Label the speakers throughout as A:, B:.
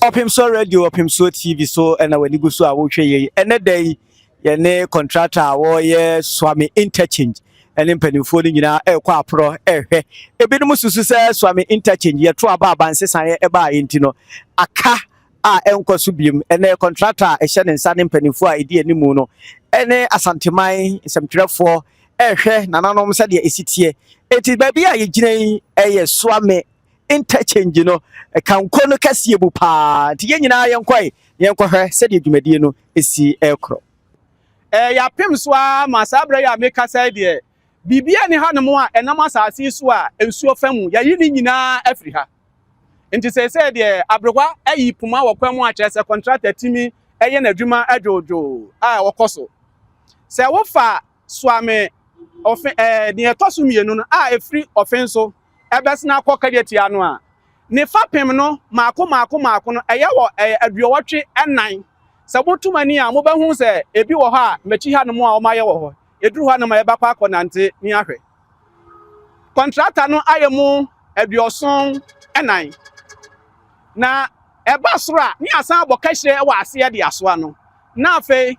A: Opimso Radio, Opimso TV, so and when you go so I will show you any day. Yene contractor wo ye Swami interchange ene mpanimfo ni nyina ekwa apro ehwe ebinom susu se Swami interchange ye to aba abansesan ye eba yenti no aka a enkoso biem ene contractor ehye ne nsa ne mpanimfo a edi animu no ene asanteman semtrefo ehwe nananom se de esitie eti baabi a ye ginan eye Swami interchange no kanko no kase bu pa ti ye nyina yenkɔhwɛ se de dwumadie no esi ekro
B: ya pem so a masabra ya meka sai de bibia ni hanom a enam asase so a ensuo famu ya yi ni nyina afri ha nti se de abrokwa ayi puma wokwamu a kyerɛ contractor timi eye na adwuma adwojo a wokoso se wo fa Swami ne etoso mienu no a efri ofenso ebesna akɔkadeti ano a ne fa pem no maako no eye wo aduowotwe enan Sabotumani a mobehu se ebi wo ha mechi ha no mo a omaye wo ho eduru ha no ma yebakwa akonante ni ahwe contractor no ayemu aduoson enan na eba soro a ni asan abokahire wa ase de asoa no na afi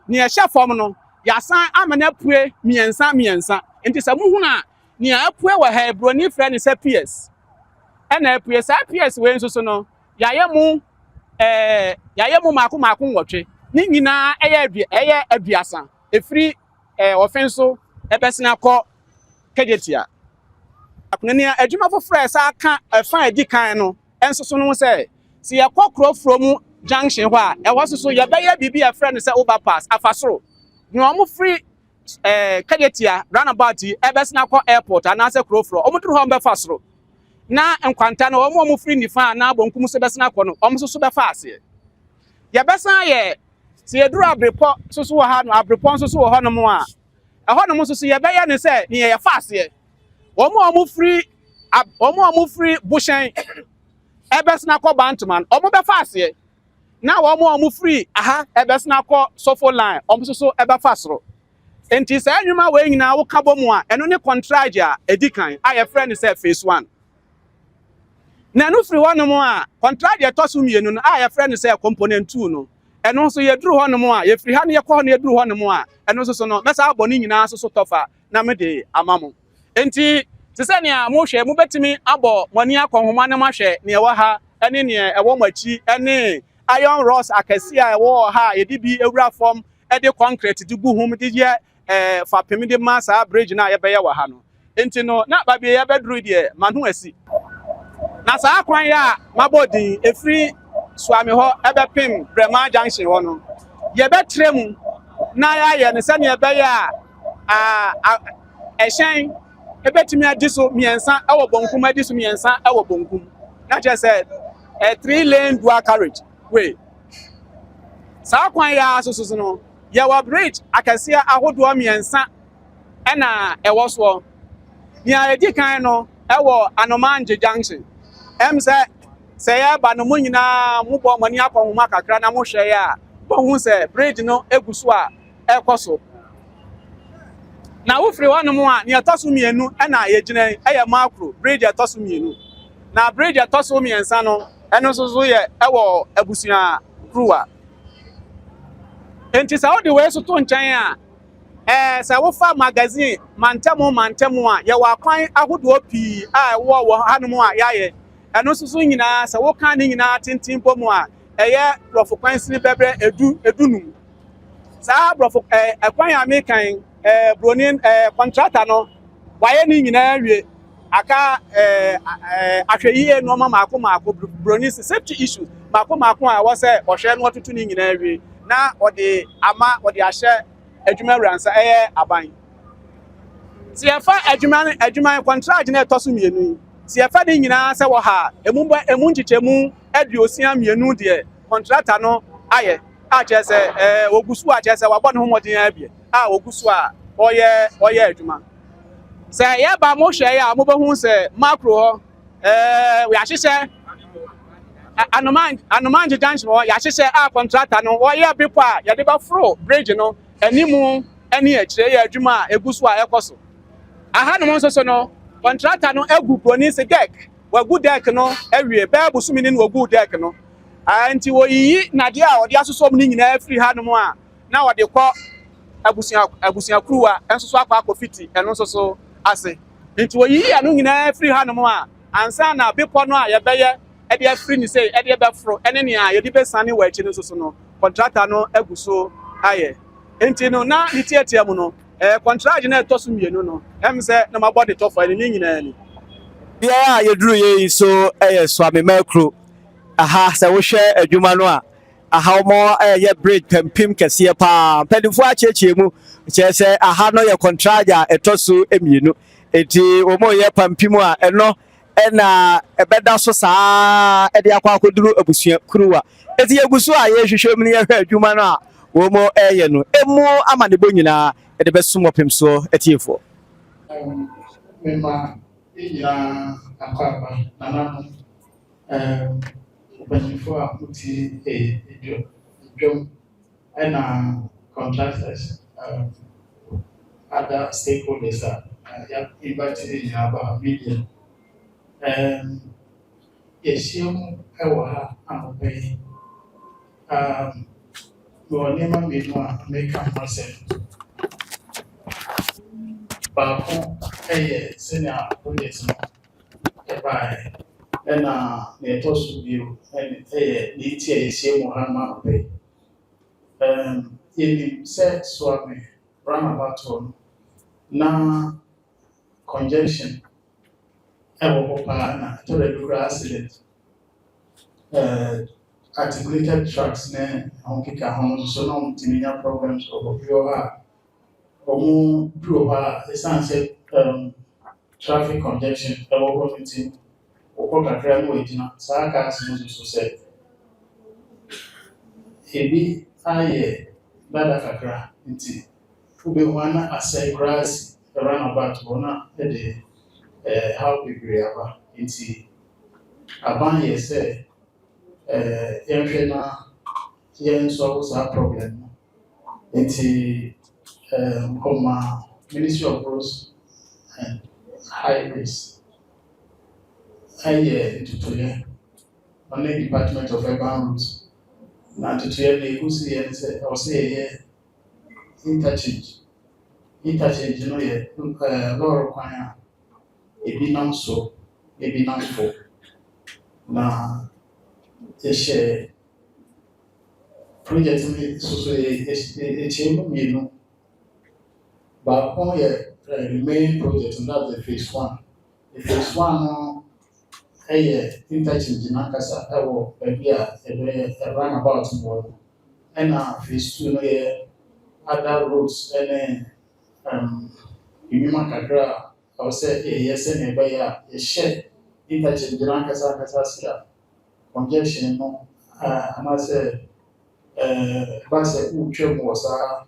B: ni ehye fom no yasan amana pue miensa enti samuhu na ni apue wa ha broni frɛ ne se PS ena apue sa PS we nso no yayemu yayemu maako nwotwe ni nyina eye aduasa efri ofenso ebesina kɔ kejetia akunani adwuma foforo esa aka fan edi kan no ensoso no se si yakokro from junction hɔ a ɛwɔ soso yɛbɛyɛ bibi a friend se overpass afasoro ni ɔmo free kejetia roundabout ebesina kɔ airport anase krofro ɔmo duru hɔ mbɛfa soro na nkwanta na omo free nifa na bonkum so besena kɔ no omo so befa ase ya besa ye se eduru abrepo so wo ha no abrepo so wo ho no mo a ɛhɔ no mo so ye be ye ne se ne ye fa ase omo free bushen ebesena kɔ bantman omo befa ase na omo free aha ebesena kɔ sofo line omo so ebefa soro enti se anwuma we nyina wo ka bomu a eno ne contract a edikan a ye friend se phase 1 na no free one mo a contract ye toso mienu no a ye friend say component 2 no eno so ye duru ho no mo a ye free ha no ye kɔ no ye duru ho no mo a eno so no mesa abɔ ni nyina so tofa na me de amamo enti se se ne a mo hwɛ mo betimi abɔ moni akɔhoma na ma hwɛ ne ɛwɔ ha ene ne ɛwɔ machi ene iron rods akasi a ɛwɔ ha ye di bi ewura form e de concrete di gu hum di ye fa pemi de masa bridge na ye bɛyɛ wɔ ha no enti no na ba bi ye bɛduru de manu asi na saa kwan ya mabodi efri Swami ho ebepim Brema Junction ho no ye betrem na ya ne se ne ebe ya ehyen ebetimi adiso miensa ewo bonkum adiso miensa ewo bonkum na je say 3-lane dual carriage way saa kwan ya so no ye wa bridge akasia ahodo miensa ena ewo so ni edi kan no ewo Anomanje Junction say ya ba no mo nyina mo bo mani akɔhoma kakra na mo hwɛ ya bo hu say bridge no eguso a ekoso na wo free one mo a ne atoso mienu na ye gina eye macro bridge atoso mienu na bridge atoso miensa no eno so ye ewo abusua kruwa enti sa wo de we so to nkyɛn a sa wo fa magazine mantemu a ye wa kwan ahodo pi a wo hanom a yaye eno susu nyina sa wo kan ni nyina tintin pomu a eye profo kwansi ni bebre edunum sa profo kwan ya mekan bronin contractor no waye ni nyina awie aka ahweyiye no maako bronin safety issues maako a wo se ohwe no tutu ni nyina awie na ode ahye adwuma ransa aban si efa adwuma contract na etoso mienu si efa de nyina se wo ha emu nchichemu aduosia mienu de contractor no aye a che se ogusu a che se wa bɔ ne homodin abie a ogusu a oye adwuma se ye ba mo hwe ya mo behu se macro ho we ahyehyɛ Anomanje Junction ho ya ahyehyɛ a contractor no oye people a ye de ba fro bridge no animu eni akire ya adwuma a egusu a ekoso aha no nso so no contractor no egu broni se gek wagu deck no awie bɛɛ busumi ne wagu deck no nti wɔyiyi nadeɛ a wɔde asosɔm ne nyinaa afiri ha no mu a na wɔde kɔ abusuakuruwa nso so akɔ akɔfiti ɛno nso so ase nti wɔyiyi ano nyinaa afiri ha no mu a ansa na bepɔ no a yɛbɛyɛ ɛde afiri ne sɛ ɛde bɛforo ɛne nea yɛde bɛsane wɔ akyi no nso so no contractor no agu so ayɛ nti no na ne tiatia mu no contract na ɛtɔ so mmienu no ɛm sɛ na mabɔ de tɔfo ɛne ne nyinaa ni
A: biara a yɛduru yɛ so ɛyɛ Swami Makro aha sɛ wohwɛ adwuma no a aha wɔn ɛyɛ bridge pɛmpem kɛseɛ paa mpanyinfoɔ akyerɛkyerɛ mu kyerɛ sɛ aha no yɛ contract a ɛtɔ so mmienu eti wɔn yɛ pɛmpem a ɛno ɛna ɛbɛda so saa ɛde akɔ akɔduru abusuakuruwa eti yɛgu so a yɛhwehwɛ mu ne yɛhwɛ adwuma no a wɔn ɛyɛ no emu ama ne bo nyinaa ɛde bɛsum ɔpem so ɛtiefoɔ.
C: Mema nyinaa akɔaba nana mpanyinfoɔ a muti dwom ɛna contractors other stakeholders a yɛinvite nyinaa aba media yɛhyia mu ɛwɔ ha anɔpa yi mewɔ nneɛma mmienu a meka ho sɛ baako ɛyɛ sɛnea project no ɛbaeɛ ɛna na ɛtɔ so bio ɛyɛ ne ti a yɛhyia mu ha ma anɔpa yi yɛnim sɛ Swami roundabout hɔ no na congestion ɛwɔ hɔ paa na ɛtɔ da bi koraa accident articulated trucks ne ho keka ho nso na ɔmtumi nya problems wɔ hɔ bi wɔ hɔ a ɔmo duro hɔ a ɛsiane sɛ traffic congestion ɛwɔ hɔ no nti wɔkɔ kakra na wɔagyina saa cars no nso sɛ ebi ayɛ dada kakra nti wobɛhu ana asɛe koraa si roundabout hɔ na ɛde how bebree aba nti aban yɛ sɛ yɛnhwɛ na yɛnsolve saa problem no nti ɔma Ministry of Roads and Highways ɛyɛ ntutuiɛ ɔne Department of Urban Roads na ntutuiɛ no ɛgusi yɛn sɛ ɔsɛ yɛyɛ interchange no yɛ lɔɔre kwan a ebi nam so ebi nam fo na yɛhyɛ project no so yɛkyɛ mu mmienu baako yɛ main project no that's the phase 1 the phase 1 no ɛyɛ interchange n'ankasa ɛwɔ baabi a ɛbɛyɛ roundabout wɔ no ɛna phase 2 no yɛ other roads ɛne nnwuma kakra a ɔwɔ sɛ yɛyɛ sɛnea ɛbɛyɛ a yɛhyɛ interchange n'ankasa ase a congestion no anaasɛ ɛba sɛ wotwa mu wɔ saa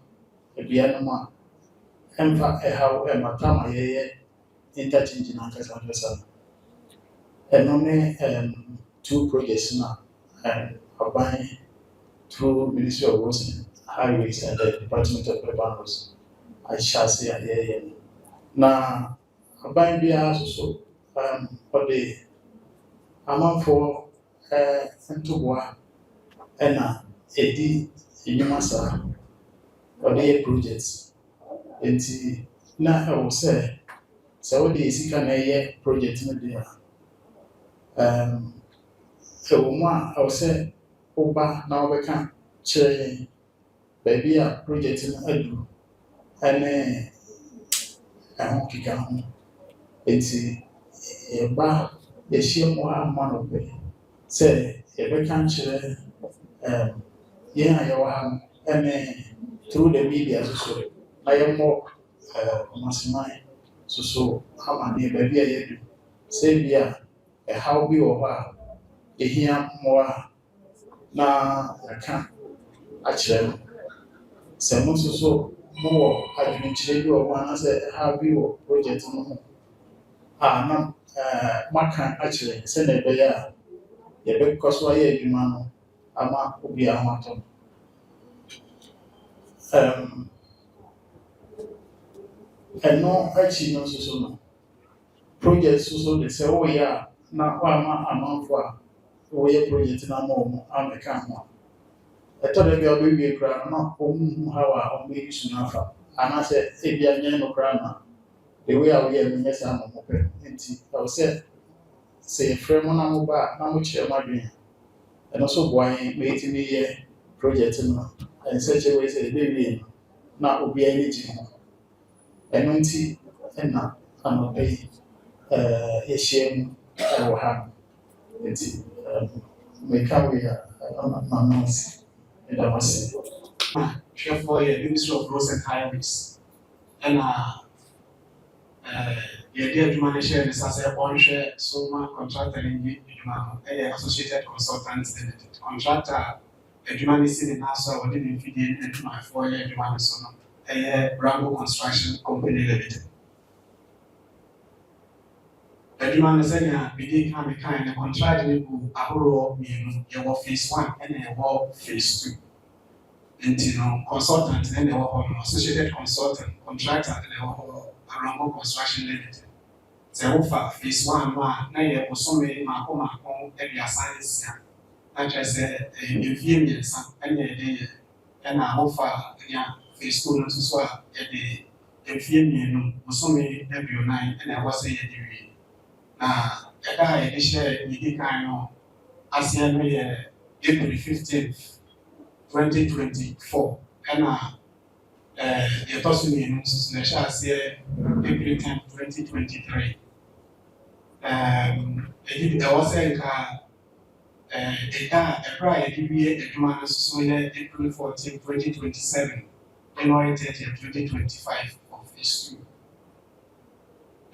C: bea no mu a ɛmfa ɛhaw ɛmata ma yɛyɛ interchange n'ankasa no ɛno ne 2 projects no a aban through Ministry of Roads and Highways and the Department of Urban Roads ahyɛ ase a yɛyɛ no na aban biara nso ɔde amanfoɔ ntoboa ɛna ɛdi nnwuma saa ɔde yɛ project nti na ɛwɔ sɛ wode sika na ɛyɛ project no de a ɛwɔ mu a ɛwɔ sɛ woba na wobɛka kyerɛ yɛn baabi a project no aduru ɛne ɛho keka ho nti yɛba yɛhyia mu a ma no pɛ sɛ yɛbɛka nkyerɛ yɛn a yɛwɔ ha no ɛne through the media so na yɛmmɔ ɔmaseman so ama ne baabi a yɛdu sɛ bi a ɛhaw bi wɔ hɔ a ɛhia mmoa na yɛka akyerɛ no sɛ mo nso so mowɔ adwenkyerɛ bi wɔ hɔ anaasɛ ɛhaw bi wɔ project no ho a na maka akyerɛ sɛnea ɛbɛyɛ a yɛbɛkɔ so ayɛ adwuma no ama obiara ho atɔ no ɛno akyi no nso so no project so de sɛ woyɛ a na wama amanfo a wɔyɛ project na ama wɔn ameka ho ɛtɔ da bi a ɔbɛwie kura na ɔmo ha a ɔmo yi so nafa anaasɛ ebi anyɛ no kura na ewe a wɔyɛ no nyɛ saa na ɔmo pɛ nti ɛwɔ sɛ yɛfrɛ mo na mo ba na mo kyerɛ mo adwene ɛno nso boa yɛn ma yɛtumi yɛ project no nsɛkyɛ wei sɛ ɛbɛwie no na obiara ani gye ho ɛno nti ɛna anɔpa yi yɛhyia mu ɛwɔ ha nti meka wei a mama ase ɛda wase
D: hwɛfoɔ yɛ Ministry of Roads and Highways ɛna yɛde adwuma no hyɛ ne sa sɛ ɔnhwɛ so ma contractor no nye adwuma no ɛyɛ Associated Consultants Limited contractor adwuma no si ne nan so a wɔde ne mfidie ne adwumayɛfoɔ yɛ adwuma no so no ɛyɛ Rambo Construction Company Limited adwuma no sɛnea bidi ka mekan ne contract no gu ahoroɔ mmienu yɛwɔ phase 1 ɛna yɛwɔ phase 2 nti no consultant ne na ɛwɔ hɔ no associated consultant contractor ne na ɛwɔ hɔ Rambo Construction Limited sɛ wofa phase 1 no a na yɛ bosome maako aduasa nsia na kyerɛ sɛ mfie mmiɛnsa ɛna yɛde yɛ ɛna wofa nea phase 2 no nso so a yɛde mfie mmienu bosome aduonan ɛna ɛwɔ sɛ yɛde wie na ɛda a yɛde hyɛ yɛdi kan no aseɛ no yɛ April 15th 2024 ɛna yɛtɔ so mmienu nso na ɛhyɛ aseɛ April 10th 2023 ɛdi ɛwɔ sɛ nka ɛda ɛberɛ a yɛde wie adwuma no nso so yɛ April 14th 2027 January 30th 2025 of phase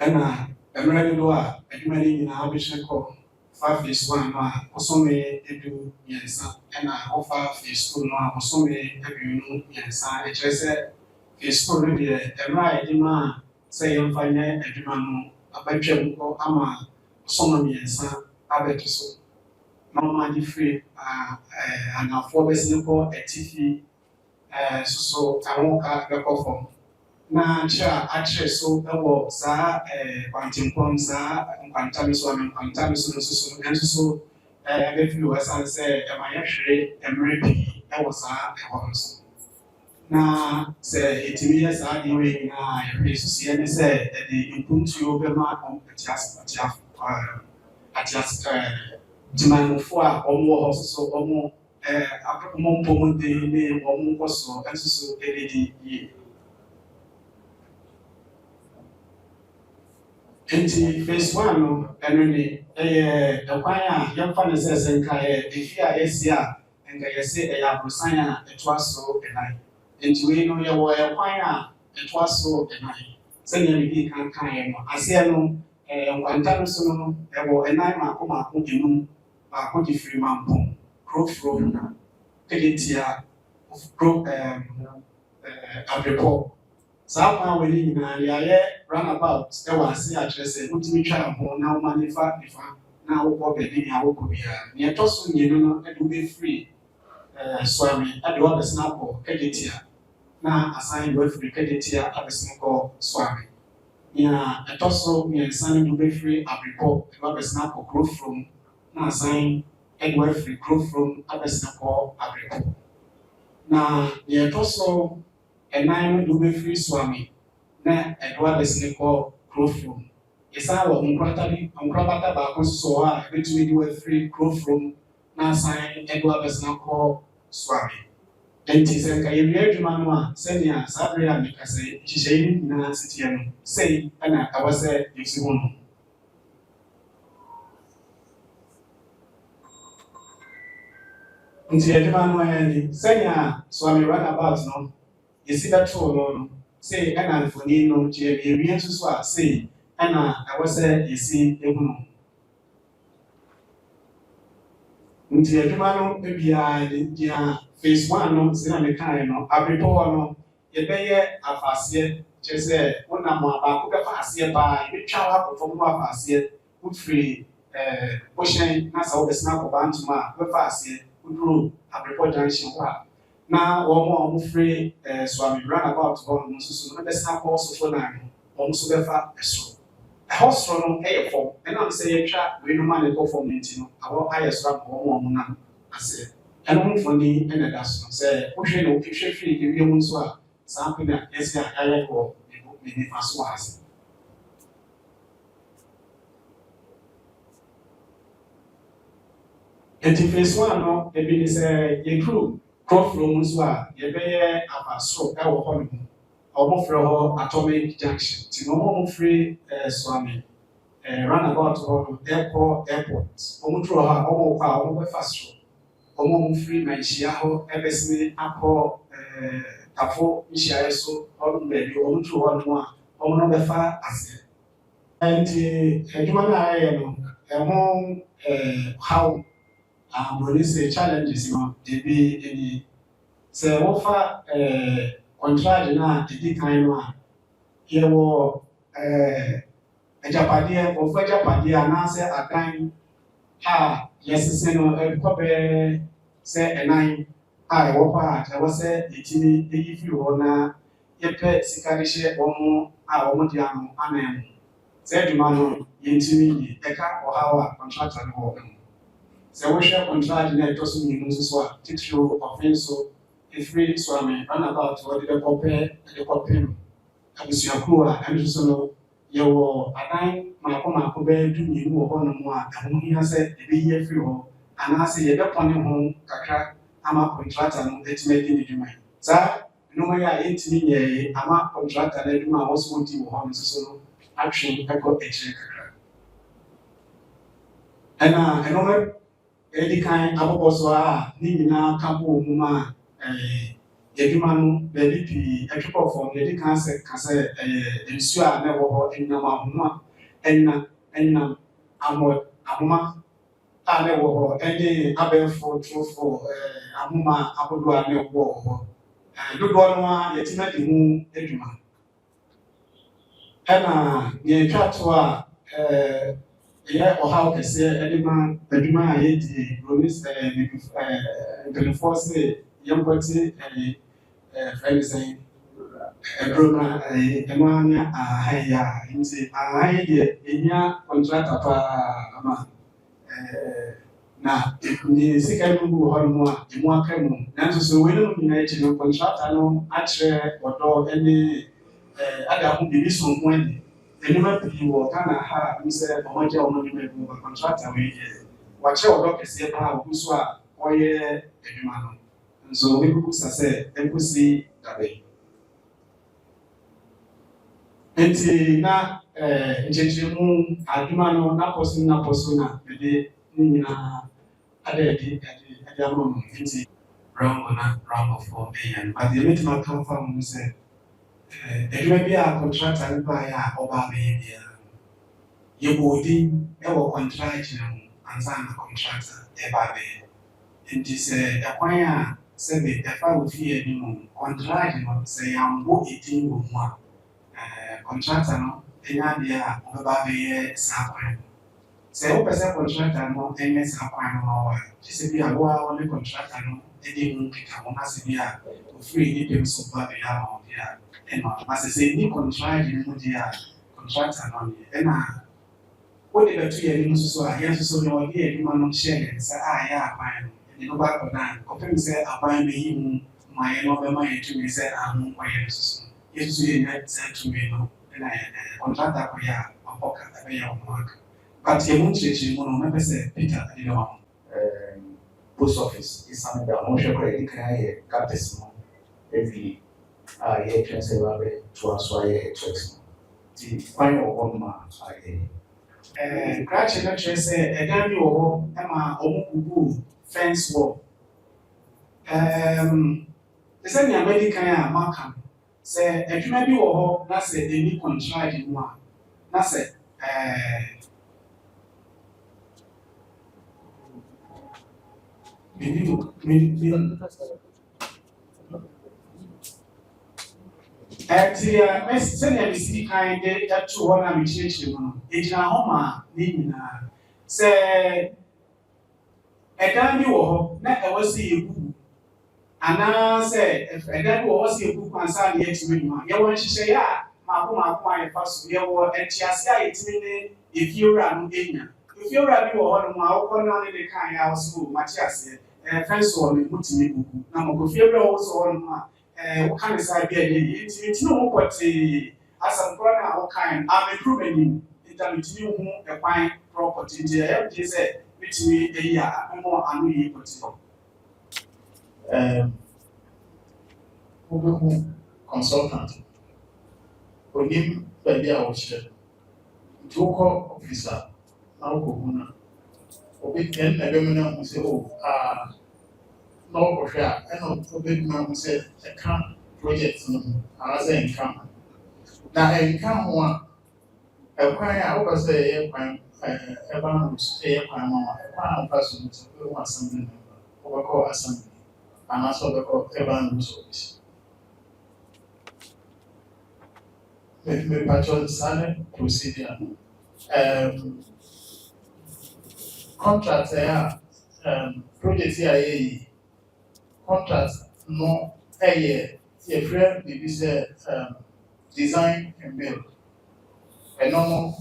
D: 2 ɛna mmerɛ dodo a adwuma no nyinaa bɛhyɛ kɔ fa phase 1 no a bosome edu mmiɛnsa ɛna ɔfa phase 2 no a bosome aduonu mmiɛnsa ɛkyerɛ sɛ phase 2 no deɛ mmerɛ a yɛde ma sɛ yɛmfa nyɛ adwuma no abɛtwam kɔ ama bosome mmiɛnsa abɛto so na ɔma de firi anafoɔ bɛsene kɔ atifi soso ahoka bɛkɔ fam na kyerɛ akyerɛ so ɛwɔ saa kwantempɔn saa nkwantame so a nkwantame so no nso nso so bɛfiri wɔ ɛsiane sɛ ɛma yɛhwere mmerɛ pii ɛwɔ saa ɛhɔ no so na sɛ yɛtumi yɛ saa deɛ wei nyinaa yɛhwere susuɛ ne sɛ yɛde mpuntuo bɛma dwumayɛfoɔ a wɔwɔ hɔ soso wɔn mpɔmuden ne wɔn nkɔsoɔ nso so ɛredi yie. Nti phase 1 no ɛno ne ɛyɛ ɛkwan a yɛmfa ne sɛ nka yɛ efi a yɛsi a nka yɛsi ɛyɛ aborosan a ɛtoa so ɛnan nti wei no yɛwɔ ɛkwan a ɛtoa so ɛnan sɛnea medi kankan yɛ no aseɛ no nkwanta no so no ɛwɔ ɛnan maako enum baako de firi mampɔn kurofuro kedetia kuro abrepɔ saa kwan wɔ ne nyinaa yɛayɛ runabout ɛwɔ ase akyerɛ sɛ wotumi twa ho na woma nifa na wokɔ baabi nea wokɔ biara nea ɛtɔ so mmienu no ɛde wobɛfiri soame ɛde wɔbɛsena akɔ kedetia na asan de wafiri kedetia abɛsena kɔ soame nea ɛtɔ so mmiɛnsa no de wobɛfiri abrepɔ ɛde wɔbɛsena akɔ kurofurom na asan ɛde wafiri kurofurom abɛsena kɔ abrepɔ na nea ɛtɔ so ɛnan no de wobɛfiri soame na ɛde wabɛsene kɔ kurofurom yɛsan wɔ nkorabata baako nso hɔ a ɛbɛtumi de wafiri kurofurom na asan ɛde wabɛsena kɔ soame nti sɛ nka yɛwie adwuma no a sɛnea saa berɛ a meka sɛ nhyehyɛeɛ no nyinaa seteɛ no sei ɛna ɛwɔ sɛ yɛsi ho no nti adwuma no ɛyɛ ni sɛnea soame runabout no yɛsi bɛtoo no sei ɛna mfonin no kyerɛ yɛwie nso so a sei ɛna ɛwɔ sɛ yɛsi ehu no nti adwuma no biara gyina phase 1 no sina mekae no abrepɔ hɔ no yɛbɛyɛ afaaseɛ kyerɛ sɛ wonam a baako bɛfa aseɛ paa yɛbɛtwa wɔ akɔ fam no afa aseɛ wofiri wohyɛn na sɛ wobɛsena akɔba ntom a wobɛfa aseɛ woduro abrepɔ junction hɔ a na wɔn a wɔfiri soame runabout hɔ no nso so no bɛsena akɔ sofo nan no wɔn nso bɛfa ɛsoro Ɛhɔ no ɛyɛ fam ɛnam sɛ yɛtwa wei no ma ne kɔ fam no nti no awɔ ayɛ soro abɔ wɔn nam ase ɛno mfoni ɛna da so sɛ wohwɛ no wohwɛ firi ewia mu nso a saa mpe na yɛsi a ayɛ wɔ ne nifa so wɔ ase. Nti phase 1 no ebi ne sɛ yɛduru kurɔforo mu nso a yɛbɛyɛ abasoro ɛwɔ hɔ no mu ɔmofrɛ hɔ atomic junction nti na ɔmofrɛ Swami roundabout hɔ no ɛkɔ airport ɔmoduru hɔ a ɔmokɔ a ɔmobɛfa soro ɔmofrɛ manhyia hɔ ɛbɛsene akɔ Tafo nhyiaeɛ so ɔno baabi ɔmoduru hɔ no a ɔmo no bɛfa ase nti adwuma no a ɛyɛ no ɛho how Broni say challenges no ebi ɛni sɛ wɔfa contract na edi kan no a yɛwɔ agyapadeɛ wɔfa agyapadeɛ anaasɛ adan a yɛsese no ɛkɔ bɛɛ sɛ ɛnan a ɛwɔ hɔ a ɛwɔ sɛ etimi eyi firi hɔ na yɛpɛ sika de hyɛ wɔn a wɔn de ano anan mu sɛ adwuma no yɛntumi yie ɛka ɔhaw a contractor no wɔ mu. Sɛ wohwɛ contract na ɛtɔ so mmienu nso so a titiri ɔfen so efiri Swami roundabout wɔde bɛkɔpem abusuakuo a ɛno nso no yɛwɔ adan maako bɛyɛ du-mmienu wɔ hɔnom a ɛho hia sɛ ebeyi afiri hɔ anaasɛ yɛbɛpɔne ho kakra ama contractor no atumi adi ne dwuma yi. Saa nneɛma yi a yɛntumi nyɛɛ ama contractor no adwuma a wɔso wɔdi wɔ hɔ no nso so no atwe ɛkɔ akyire kakra. Ɛna ɛnɔma edi kan abobɔ so a ne nyinaa ka bɔ mu ma yɛdwuma no baabi pii atwepɔ fam yɛdi kan sɛ kasɛ nsuo a na ɛwɔ hɔ ɛnam ahoma ɛnam ahoma a na ɛwɔ hɔ ɛne abɛɛfo trofo ahoma ahodoɔ a na ɛwɔ hɔ dodoɔ no a yɛtumi adi mu adwuma ɛna yɛtwa to a yɛ ɔhaw kɛseɛ ɛde ma adwuma a yɛdi Broni mpanyinfoɔ sɛ yɛnkɔte fɛn sɛn ɛduroma ɛno anya ahan yɛ a nti ahan deɛ ehia contractor paa ama na ne sika no gu hɔ nom a emu aka mu nanso so wei no nyinaa akyi no contractor no akyerɛ ɔdɔ ɛne ada ho biribi so ho ani. Nneɛma pii wɔ Ghana ha a sɛ ɔmɔgye a ɔmɔde mu wɔ contractor wei yɛ wakyerɛ ɔdɔ kɛseɛ paa a ɔgu so a ɔyɛ adwuma no nso obi sa sɛ ɛnkosi dabe nti na nkyɛnkyɛnmu adwuma no napɔ so na ɛde ne nyinaa ada adi ama mu nti round four ɛyɛ no adeɛ mɛtumi aka fa mu sɛ adwuma bi a contractor no baeɛ a ɔba abɛyɛ biara yɛbɔ odin ɛwɔ contract no mu ansa na contractor ɛba abɛyɛ nti sɛ ɛkwan a sɛbe ɛfa wɔ fie anim contract no sɛ yɛambɔ edin wɔ mu a contractor no ɛnyɛ adeɛ a ɔbɛba abɛyɛ saa kwan no sɛ wopɛ sɛ contractor no ɛnyɛ saa kwan no ma wɔ a gye sɛ bi a woa wɔne contractor no ɛde mu keka ho ase bi a ofiri nnipa mu so ba abɛyɛ ama wo bi a ɛma masɛ sɛ ni contract no mu deɛ a contractor no deɛ ɛna wode bɛto yɛ anim nso so a yɛn nso so no wɔde adwuma no hyɛ yɛn nsa a ɛyɛ aban no ɛde no baakɔ dan kɔpem sɛ aban bɛyi mu ma yɛn no ɔbɛma yɛn tumi sɛ ano nkɔyɛ no soso yɛn nso yɛnya saa tumi no ɛna contractor akɔyɛ a ɔkɔka ɛbɛyɛ ɔmo aka but yɛn mu nkyerɛkyerɛ mu no mɛpɛ sɛ Peter ɛde ne wɔ
E: post office isame da wɔn hwɛ kɔ yɛde kan yɛ campus no every a yɛtwɛn sɛ ɛbɛbɛ toa so ayɛ tricks no ti kwan wɔ hɔ nom a ayɛ
D: krakye no kyerɛ sɛ ɛdan bi wɔ hɔ ɛma ɔmo bubu fence wall sɛ nea mɛdi kan a maka sɛ adwuma bi wɔ hɔ na sɛ ɛni contract mu a na sɛ sɛnea mesi kan de ɛto hɔ na mekyerɛkyerɛ mu no ɛgyina hɔ ma ne nyinaa sɛ ɛdan bi wɔ hɔ na ɛwɔ sɛ yɛbubu anaasɛ ɛdan bi wɔ hɔ sɛ yɛbubu ansa ne yɛatumi adwuma yɛwɔ nhyehyɛeɛ a maako a yɛfa so yɛwɔ ɛkyiase a yɛtumi ne efiewura no enya efiewura bi wɔ hɔ nom a wokɔ na ne de kan ya wɔso mate aseɛ fɛnso wɔ ne mutumi bubu na mo efiewura wɔ so hɔ nom a woka ne saa bi a yɛ ntimi ho kɔtee asɛmkorɔ na wokan amepru m'anim ntamitumi ho ɛkwan property nti ɛyɛ gye sɛ bitumi eyi a mo ano yi kɔtee
C: wobɛhu consultant onim baabi a wɔkyerɛ nti wokɔ office a na wokɔhu no ɛn na ɛbɛmu no ahu sɛ na wɔkɔhwɛ a ɛna wobɛmu ahu sɛ ɛka project no ho anaasɛ ɛnka ho na ɛnka ho a ɛkwan a wopɛ sɛ ɛyɛ kwan ɛba no ɛyɛ kwan ma a ɛkwan a wofa so no sɛ wobɛhu assembly member wobɛkɔ assembly anaasɛ wobɛkɔ ɛba no office me patron sana procedure contract project here contract no your friend maybe say design and build and no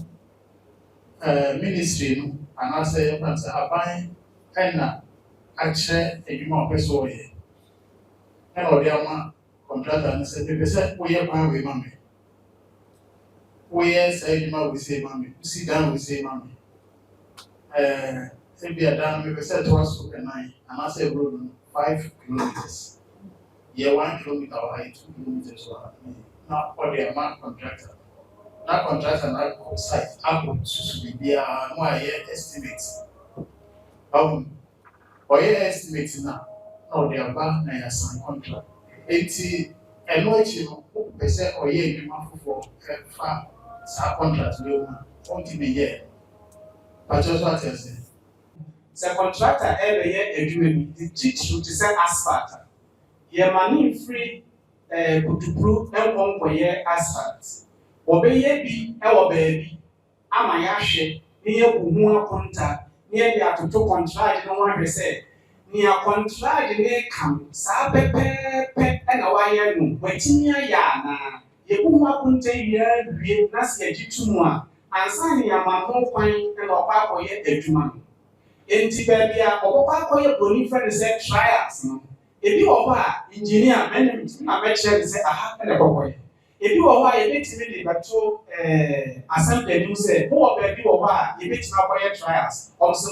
C: ministry no and I say aban and actually edwuma person here and odi ama contractor and say people say we are kwan we mame we say edwuma we say mame sit down we say mame if you are done we say twice per night and I say road 5 kilometers yeah 1 kilometer or 2 kilometers now for the amount contractor that contractor na site apple susu be no estimate or estimate na the aba na ya sign contract enti eno echi no pe se oye edwuma fofo fa sa contract le o onti be ye but just what I say
D: sɛ contractor ɛbɛyɛ adwuma bi de titiri te sɛ asphalt yɛ ma ne mfiri kutupuru nkɔnkɔyɛ asphalt wɔbɛyɛ bi ɛwɔ baabi ama yɛahwɛ ne yɛbu ho akonta ne yɛde atoto contract no ho ahwɛ sɛ nea contract ne ka saa pɛpɛɛpɛ ɛna wayɛ no watumi ayɛ anaa yɛbu ho akonta wie na sɛ yɛgye to mu a ansa ne yɛama ho kwan ɛna ɔkɔ akɔyɛ adwuma no enti baabi a ɔkɔkɔ akɔyɛ broni fɛ ne sɛ trials no ebi wɔ hɔ a engineer mɛnim na mɛkyerɛ ne sɛ aha ɛna ɛkɔkɔyɛ ebi wɔ hɔ a yɛbɛtumi de bɛto assembly anim sɛ wowɔ baabi wɔ hɔ a yɛbɛtumi akɔyɛ trials ɔmo so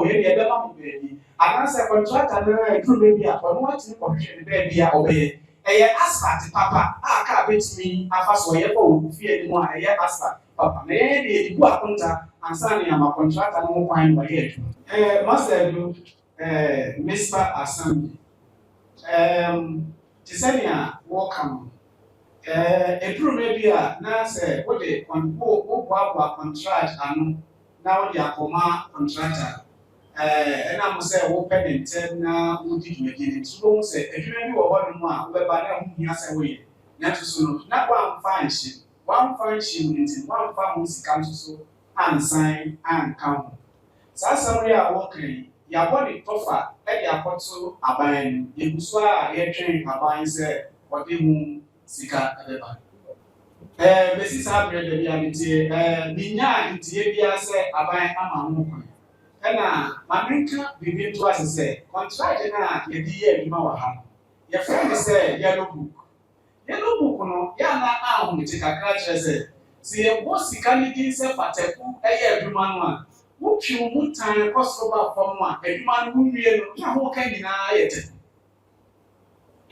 D: yɛde yɛbɛma mo baabi anaasɛ contractor no aduru baabi a ɔno atumi kɔhwehwɛ ne baabi a ɔbɛyɛ ɛyɛ asphalt papa a kaa bɛtumi afa so ɔyɛ kɔ wɔ fie anim a ɛyɛ asphalt papa na yɛn de yɛde gu akonta ansa ne ama contractor no ho kwan wɔyɛ adwuma master do Mr. Assembly te sɛ nea wɔka no eduru baabi a na sɛ wode woboaboa contract ano na wode akɔma contractor ɛnam sɛ wopɛ ne ntɛm na wodi dwumadi no nti wobɛhu sɛ adwuma bi wɔ hɔ nom a wobɛba na ɛho hia sɛ woyɛ nanso so no na woamfa nhyɛ no nti woamfa ho sika nso so ansan anka ho saa asɛm yi a wɔka yi yɛabɔ ne tɔfa de akɔto aban no yɛgu so a yɛtwɛn aban sɛ wɔde ho sika ɛbɛba bɛsi saa berɛ da bi a metie menyaa ntie biara sɛ aban ama ho kwan ɛna ma menka biribi nto ase sɛ contract no a yɛde yɛ adwuma wɔ ha no yɛfrɛ ne sɛ yellow book no yɛana ahomete kakra kyerɛ sɛ yɛbɔ sika no din sɛ pataku ɛyɛ adwuma no a wotwi wo mu tan kɔ soro ba fam a adwuma no wowie no na ho ka nyinaa yɛ tɛ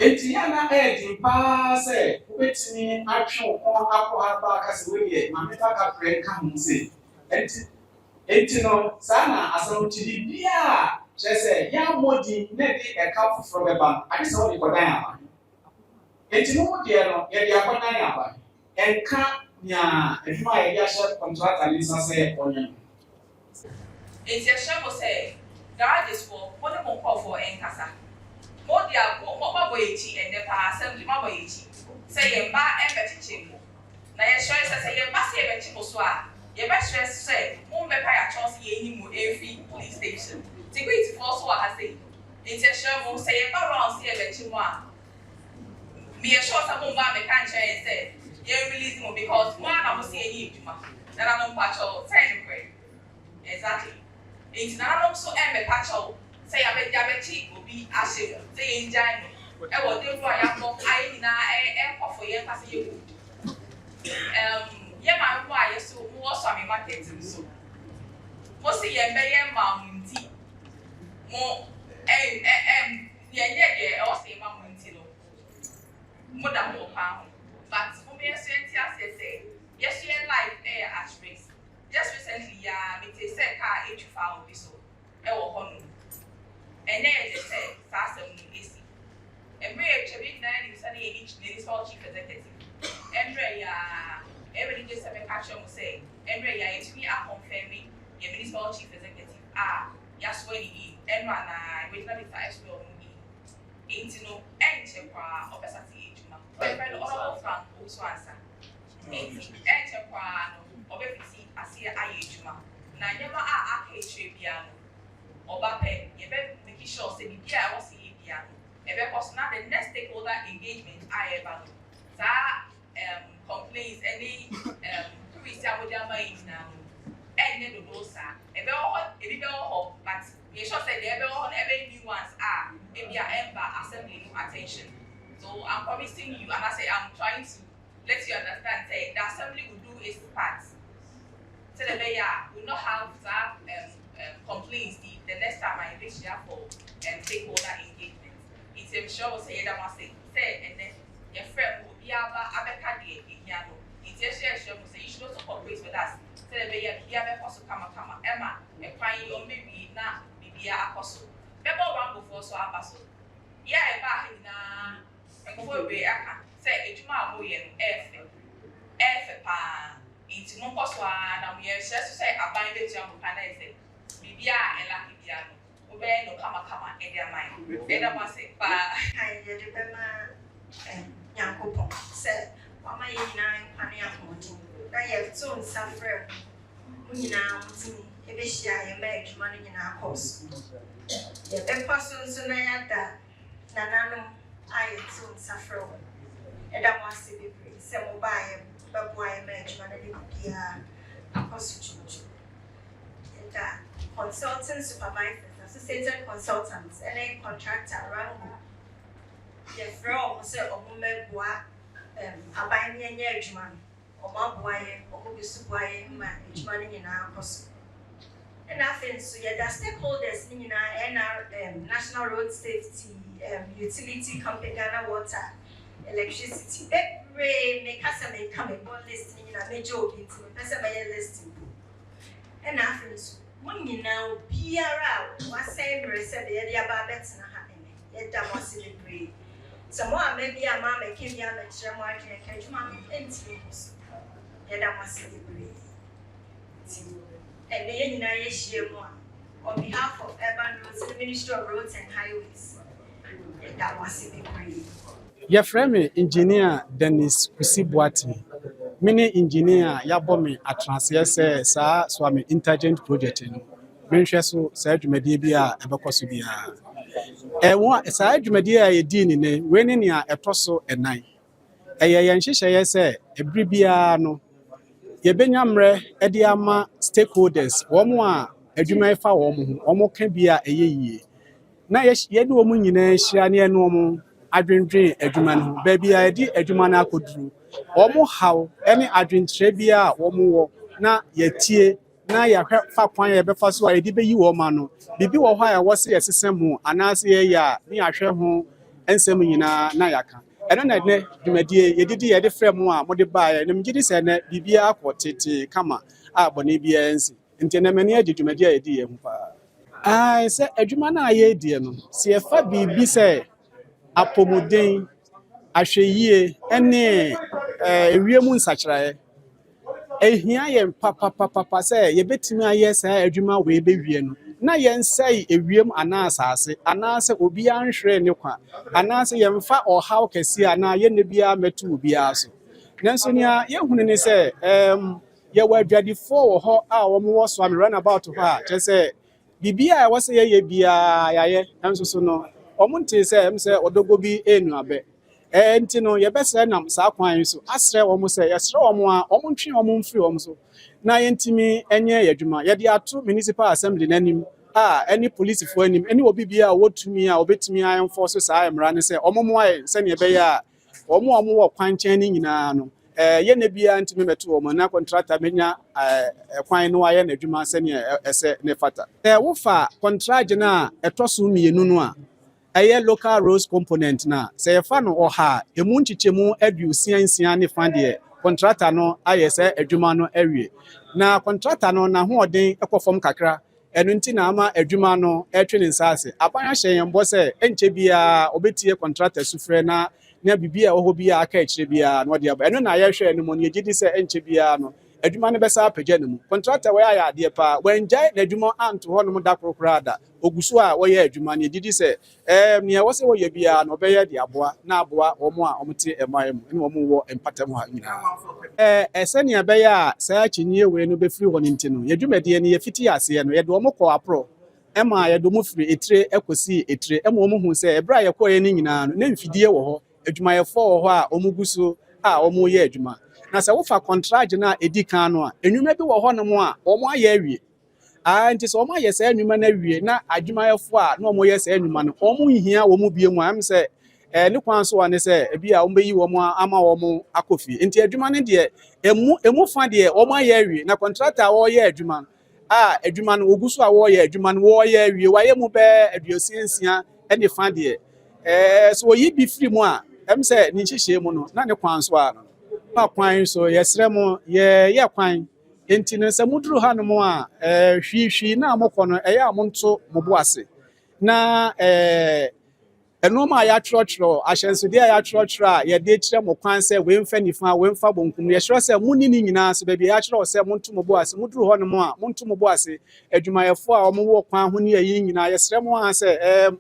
D: enti yɛana ɛyɛ paa sɛ wobɛtumi atwe wo kɔn akɔ ha ba aka sɛ wodeɛ ma meta kaprɛ nka ho sɛ enti no saa na asɛm kyidi bia kyerɛ sɛ yɛammɔdi na de ɛka foforɔ bɛba no ade sɛ wode kɔdan aba enti no wodeɛ no yɛde akɔdan aba ɛnka nea adwuma a yɛde ahyɛ contractor ne nsa sɛ ɔnyɛ no
F: enti ɛhyɛ mo sɛ garages fo mo ne mo nkɔfoɔ ɛnkasa mo de agbo mo mabɔ yɛkyi ɛnɛ paa assembly mabɔ yɛkyi sɛ yɛn mma ɛmbɛkyekyere mo na yɛhyɛ sɛ yɛn mma sɛ yɛbɛkye mo so a yɛbɛhyɛ sɛ mo mbɛpa yɛakyɛw sɛ yɛnyi mo ɛmfi police station securityfoɔ so wɔ ha sɛ enti ɛhyɛ mo sɛ yɛba round sɛ yɛbɛkye mo a meyɛhyɛ sɛ mo mma mɛka nkyɛn sɛ you release more because one I will see any juma. Then I don't patch all ten bread. Exactly. It's not also a patch all. Say I bet diabetes will be ashamed. Say in January. I will do I am not I na a for your passing. Yeah, my wife so more swami market so. Most of your baby mom tea. More yeah, or say mom tea more than more pound. But for me, say, yes, you like air at race. Just recently, me say car H found this so. And then they say, Sassam Nisi. And we actually 9 is each municipal chief executive. And every just have a catcher will say, and Ray, it's me are confirming your municipal chief executive. Yes, when he and one with not as well. Ain't no and checkwa of a city. My friend all Frank also answer. Ain't and checkwa of a city as here I juma. Now, never are a piano. Obape, you better make sure say the I was see piano. Because now the next stakeholder engagement I ever do. Complaints any who is our mind now. And then the dosa. If you go but you should say every new ones are maybe I ember assembly attention. So I'm promising you, and I say I'm trying to let you understand say the assembly will do its part. So the will not have that complaints the next time I reach here for stakeholder engagement. It's a sure say that must say and then your friend will be able to it's a share say you should also cooperate with us. So the be a also come Emma and find your baby now be a apostle. Bebo one before so apostle. Yeah, and before we say it ma moyen F pa it's no cost one and we are just say a bind it young canese. Bibia and lucky piano. Ube no come in their mind. Then I must say, I did Yankopon said, Mama, you nine penny of mountain. I have soon suffered. We now see if it's I make money in our course. The person soon I had that Nanano, I soon suffer. And I must be free. Some will buy but why make money in a prostitute. And that consultant supervisors, assistant consultants, and a contractor around. The from say a woman boy, a binding edgeman, or my boy, or who is boy, my money in our cost. And nothing so yet the stakeholders in our National Road Safety Utility Company, Ghana Water, Electricity, make us a make coming one listing in a major meeting, that's a major listing. And nothing so when you now be around, what same said the idea about bets and happening, yet that was in the breed. Some maybe a mamma came down and share my catch mammy and teams. Yet I must say, and the United Share one on behalf of Urban Roads, the Ministry of Roads and Highways. Yet that was in the breed.
B: Your friend, engineer Dennis Kusibuati, mini engineer Yabomi at Transier Sa Swami Intelligent Project in Manchester, Serge Medibia, and Bocosubia. One side media a dean in a winning near a tosso and night. A yanshisha say, a bribiano. Yebenyamre, Ediama stakeholders, one more, a Jumefa woman, almost can be a ye. Now, yes, ye do woman in a shiny normal. I drink a Juman, baby, I did a Jumana could do. Almost how any I drink Trebia or more, now ye tear. Na ya fa kwan ya be fa so a edi be yi wo ma no bibi wo ho a wo se yesesem ho anase ya ni ahwe ho ensem nyina na ya ka eno na ne dwumadie yedidi ye de frem a mo de ba ya nem gidi se na bibi akotete kama a bone bia ensi nti na mani adi dwumadie a yedi ye ho pa ai se adwuma na ye die no se ye fa bibi se apomuden ahweyie ene ewiemu nsachirae ehia yem papa say ye betimi aye say adwuma we bewie no na yen say ewiem ana asase ana se obi anhwere ne kwa ana se yemfa ohaw kesi ana ye ne bia metu obi aso nanso nia ye hunu ne say ye wadwadifo wo ho a wo mo so am run about ho a che say bibia wo say ye bia yaye nanso so no omunte say em say odogo bi enu abe nti no yɛbɛsrɛ nam saa kwan yi so asrɛ wɔn sɛ yɛsrɛ wɔn a wɔn ntwe wɔn mfiri wɔn so na yɛntumi nyɛ yɛ adwuma yɛde ato municipal assembly n'anim a ɛne polisifoɔ anim ɛne obi bia a wɔtumi a wɔbɛtumi ayɛmfɔ so saa mmara ne sɛ wɔn mo ayɛ sɛnea ɛbɛyɛ a wɔn a wɔwɔ kwan nkyɛn ne nyinaa no yɛnna bia ntumi bɛto wɔn na contractor menya kwan no ayɛ n'adwuma sɛnea ɛsɛ ne fata wofa contract no a ɛtɔ so mmienu no a ɛyɛ local roads component na sɛ yɛfa no ɔha emu nkyekyɛmu aduosia ne fa deɛ contractor no ayɛ sɛ adwuma no awie na contractor no n'ahoɔden ɛkɔ fam kakra ɛno nti na ama adwuma no ɛtwe ne nsa ase aban ahyɛ yɛn bɔ sɛ ɛnkyɛ biara ɔbɛtie contractor sufrɛ na bibi a ɔhɔ biara aka akyire biara na ɔde aba ɛno na yɛhwɛ no mu no yɛgye di sɛ ɛnkyɛ biara no adwuma no bɛsa apagya ne mu contractor wɔyɛ ayɛ adeɛ paa wɔngyae n'adwuma anto hɔ nom da korokora da ogu so a wɔyɛ adwuma no yɛgye di sɛ nea wɔsɛ wɔyɛ biara no ɔbɛyɛ de aboa na aboa wɔn a wɔte ɛman mu ne wɔn wɔ mpatam ha nyinaa sɛnea ɛbɛyɛ a saa akyinnye wei no bɛfiri hɔ no nti no yɛdwumadeɛ no yɛfiti aseɛ no yɛde wɔn kɔ aporɔ ɛma yɛde wɔn firi etire ɛkɔsi etire ɛma wɔn hu sɛ ɛberɛ a yɛkɔɔyɛ no nyinaa no na mfidie wɔ hɔ adwumayɛfoɔ wɔ hɔ a wɔn gu so a wɔn yɛ adwuma na sɛ wofa contract na edi kan no a enwuma bi wɔ hɔ nom a wɔn ayɛ awie nti sɛ wɔn ayɛ saa enwuma no awie na adwumayɛfoɔ a na wɔn yɛ saa enwuma no wɔn nhia wɔn bie mu a ɛm sɛ ne kwan so ne sɛ ebi a wɔn bɛyi wɔn ama wɔn akɔ fie nti adwuma no deɛ emu fa deɛ wɔn ayɛ awie na contractor a wɔyɛ adwuma adwuma no ogu so a wɔyɛ adwuma no wɔyɛ awie wɔayɛ mu bɛɛ aduosia ne fa deɛ so wɔyi bi firi mu a ɛm sɛ ne nhyehyɛ mu no na ne kwan so a kwan so yɛsrɛ mo yɛ kwan enti no sɛ muduru ha no mo a hwihwi na mokɔ no ɛyɛ a monto mo bo ase na ɛnoma a yɛatwerɛtwerɛ ahyɛnsodeɛ a yɛatwerɛtwerɛ a yɛde kyerɛ mo kwan sɛ wemfa nifa wemfa bonkum yɛhyerɛ sɛ monni ne nyinaa so baabi yɛatwerɛ sɛ monto mo bo ase muduru hɔ no mo a monto mo bo ase adwumayɛfoɔ a wɔn wɔ kwan ho ne yɛyi nyinaa yɛsrɛ mo a sɛ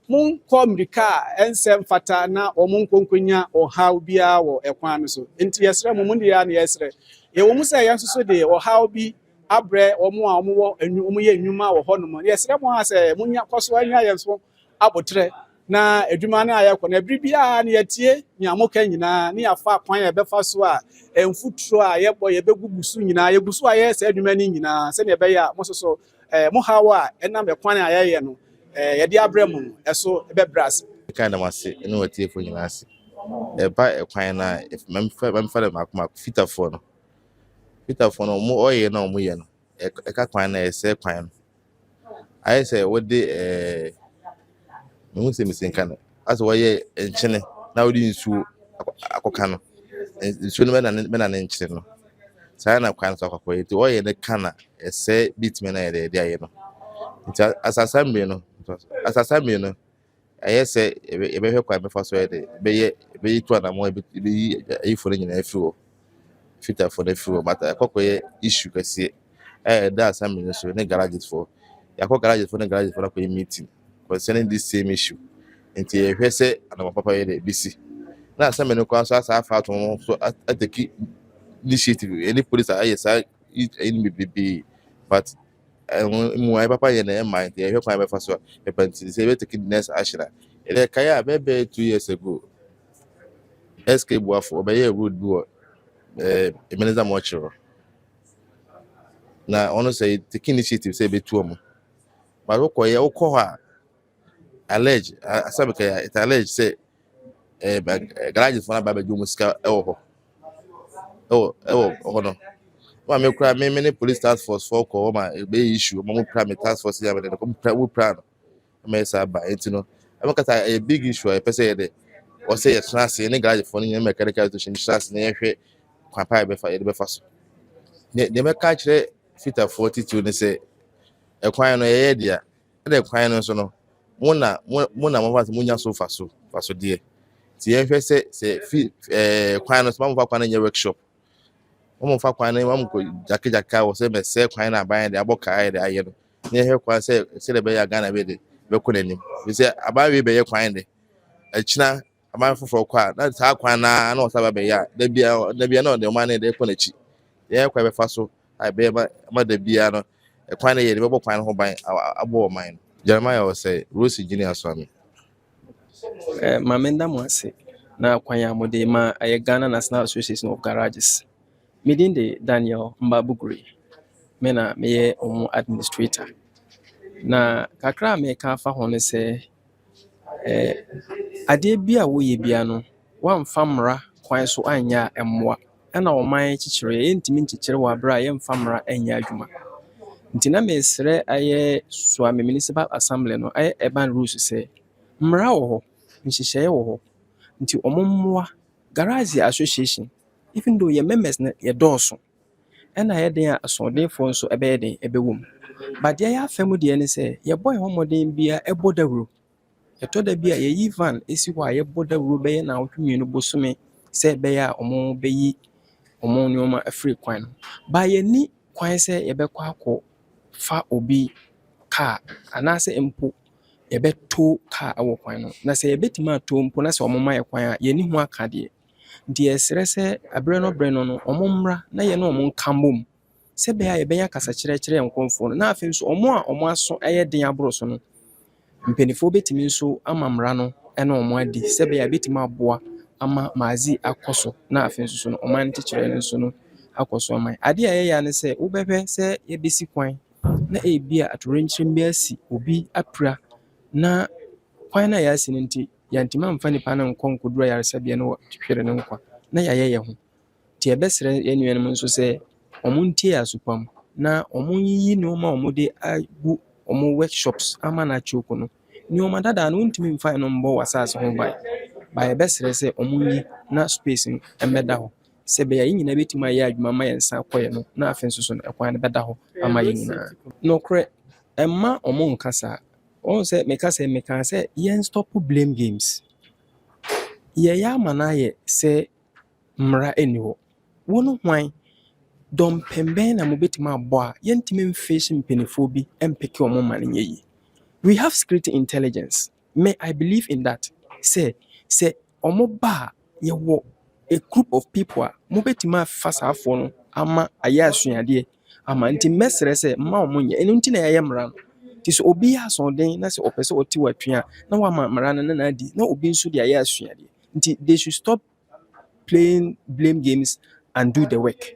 B: monkɔ mmirika a ɛnsɛ mfata na wɔn nkonkonya ɔhaw biara wɔ ɛkwan no so nti yɛsrɛ mo de ya na yɛsrɛ yɛwɔ mu sɛ yɛn nso so de ɔhaw bi abrɛ wɔn a wɔn yɛ nnwuma wɔ hɔ nom yɛsrɛ mo a sɛ monya kɔ so anya yɛn so abotrɛ na adwuma no a yɛkɔ na bere biara na yɛtie nea moka nyinaa ne yɛafa kwan a yɛbɛfa so a mfuturo a yɛbɛgugu so nyinaa yɛgu so a yɛyɛ saa adwuma no nyinaa sɛnea ɛbɛyɛ a mo so so mo haw a ɛnam ɛkwan a yɛyɛ no yɛde abrɛ mu ɛso ɛbɛbrɛ ase
G: kind of ase ne watie fo nyina ase ɛba ɛkwan na memfa de makoma fitafoɔ no mo ɔyɛ na ɔmo yɛ no ɛka kwan na ɛsɛ kwan no ayɛ sɛ wɔde mehu sɛ mesinka no asɛ wɔyɛ nkyene na wɔde nsuo akɔka no nsuo no bɛna ne nkyene no saa na kwan so akɔkɔ nti ɔyɛ ne ka na ɛsɛ bitime na yɛde ayɛ no nti asasa mmiri no ɛyɛ sɛ yɛbɛhwɛ kwan bɛfa so yɛde bɛyɛ tu anamɔ bɛyi ayifo no nyinaa afiri hɔ fitafo no afiri hɔ mata ɛkɔkɔyɛ issue kɛseɛ ɛda assembly no so ne garagesfoɔ yɛakɔ garagesfoɔ ne garagesfoɔ no akɔyɛ meeting concerning this same issue nti yɛhwɛ sɛ anamɔ papa yɛde bɛsi na assembly no kwan so asa afa ato mo so ataki initiative any police ayɛ saa ɛni bebree but mu ay papa yɛ na ɛma nti yɛhwɛ kwan bɛfa so ɛpɛnti sɛ yɛbɛtaki next action a yɛde kaya a bɛbɛ 2 years ago SK Buafo ɔbɛyɛ road bi wɔ Ebenezer Mochiro na ɔno sɛ take initiative sɛ yɛbɛtu ɔmo but wokɔ hɔ a allege asabika it allege sɛ garages fana ba bɛdwo mu sika ɛwɔ hɔ no wa me kura me ne police task force for ko ma be issue mo pra me task force ya me ko wo pra no me sa ba enti no e mo kata a big issue e pese ye de o say ye trance ne garage for no mechanical station trance ne ye hwe kwa pa be fa ye be fa so ne me ka kire fita 42 ne say e kwan no ye dia e kwan no so no mo na mo fa mo nya so fa so de ti ye hwe se kwan no so mo fa kwan na workshop mo fa kwan na mo ko jaka wo se me se kwan na aban de aboka aye de aye no ne he kwan se de be ya Ghana be de be ko nanim we se aban we be ye kwan de akina aban foforo kwa na ta kwan na o sa be ya da bia na o de man de ko na chi ye kwa be fa so ai be ma da bia no kwan na ye de be kwan ho ban abo man Jeremiah was say Rose Engineer Swami
H: Mamenda Mwase na kwan a mode ma Ghana National Association of Garages. Medin de Daniel Mbabuguri. Mena meye omo administrator. Na kakra me ka fa ho ne se ade bi a woyɛ bia no wamfa mmara kwan so anya emmoa. Ɛna ɔman kyekyere yɛntimi nkyekyere wɔ abra yɛmfa mmara anya adwuma. Nti na mesrɛ ayɛ Swami Municipal Assembly no ayɛ urban rules sɛ mmara wɔ hɔ, nhyehyɛe wɔ hɔ. Nti ɔmo mmoa garage association even though yɛ members na yɛ dɔɔso. Ɛna yɛ den a asɔɔdenfoɔ nso ɛbɛyɛ den ɛbɛwɔ mu. But deɛ yɛ afɛ mu deɛ ne sɛ yɛbɔ yɛn mmɔden bia ɛbɔ dawuro. Yɛtɔ da bi a yɛyi van esi hɔ a yɛbɔ dawuro bɛyɛ na ɔtwe mmienu bosome sɛ ɛbɛyɛ a ɔmo bɛyi ɔmo nneɛma afiri kwan no. Ba yɛni kwan sɛ yɛbɛkɔ akɔ fa obi car anaasɛ mpo yɛbɛto car ɛwɔ kwan no. Na sɛ yɛbɛtumi ato mpo na sɛ ɔmo ma yɛ kwan a yɛni ho aka deɛ. Nti yɛsrɛ sɛ abrɛ no ɔmo mmra na yɛne ɔmo nka mbom. Sɛ bɛyɛ a yɛbɛnya kasa kyerɛkyerɛ yɛn nkonfo no. Na afei nso ɔmo a ɔmo aso ɛyɛ den aboro so no. Mpanimfoɔ bɛtumi nso ama mmara no ɛne ɔmo adi. Sɛ bɛyɛ a bɛtumi aboa ama maazi akɔ so. Na afei nso no ɔman kyekyere no nso no akɔ so ama. Ade a yɛyɛ ne sɛ wobɛhwɛ sɛ yɛbɛsi kwan na ebi a atorenkyerem bi asi obi apira na kwan na yɛasi no nti yɛntimi amfa nipa no nkɔ nkɔduru ayaresabea no hwere no nkwa na yɛayɛ yɛn ho. Nti yɛbɛsrɛ yɛn nuanom nso sɛ ɔmo ntie asopam na ɔmo yiyi nneɛma a ɔmo de agu ɔmo workshops ama na achoko no. Nneɛma dada no wontumi mfa no mbɔ w'asase ho ban. Ba yɛbɛsrɛ sɛ ɔmo yi na space no ɛmmɛda hɔ. Sɛ bɛyɛ yɛn nyinaa bɛtumi ayɛ adwuma ma yɛn nsa akɔyɛ no na afei nso so no ɛkwan no bɛda hɔ ama yɛn nyinaa. Nokorɛ ɛmma ɔmo nkasa. Ɔmo sɛ meka sɛ yɛn stop blame games. Yɛyɛ ama na ayɛ sɛ mmara ɛni hɔ. Wo no hwan dɔmpɛmbɛn na mobɛtumi abɔ a yɛntumi mfehyɛ mpanimfoɔ bi ɛmpeke ɔmo ma no nyɛ yie. We have security intelligence. I believe in that. Say ɔmo ba a yɛwɔ a group of people a mobɛtumi afa saafoɔ no ama ayɛ asuadeɛ ama nti mɛsrɛ sɛ mma ɔmo nyɛ. Ɛno nti na yɛayɛ mmara no. Nti sɛ obi yɛ asɔɔden na sɛ ɔpɛ sɛ ɔte w'atwea na wama mmara no na naadi na obi nso de ayɛ asuadeɛ. Nti they should stop playing blame games and do the work.